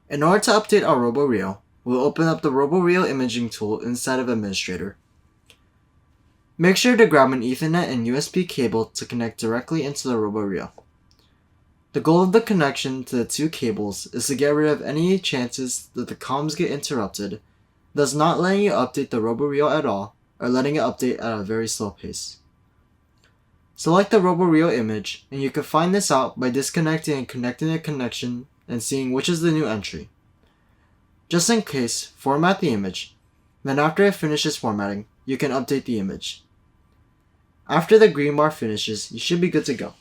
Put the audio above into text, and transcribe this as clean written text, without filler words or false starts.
In order to update our RoboRio, we'll open up the RoboRio Imaging tool inside of Administrator. Make sure to grab an Ethernet and USB cable to connect directly into the RoboRio. The goal of the connection to the two cables is to get rid of any chances that the comms get interrupted, thus not letting you update the RoboRio at all or letting it update at a very slow pace. Select the RoboRio image, and you can find this out by disconnecting and connecting the connection and seeing which is the new entry. Just in case, format the image, then after it finishes formatting, you can update the image. After the green bar finishes, you should be good to go.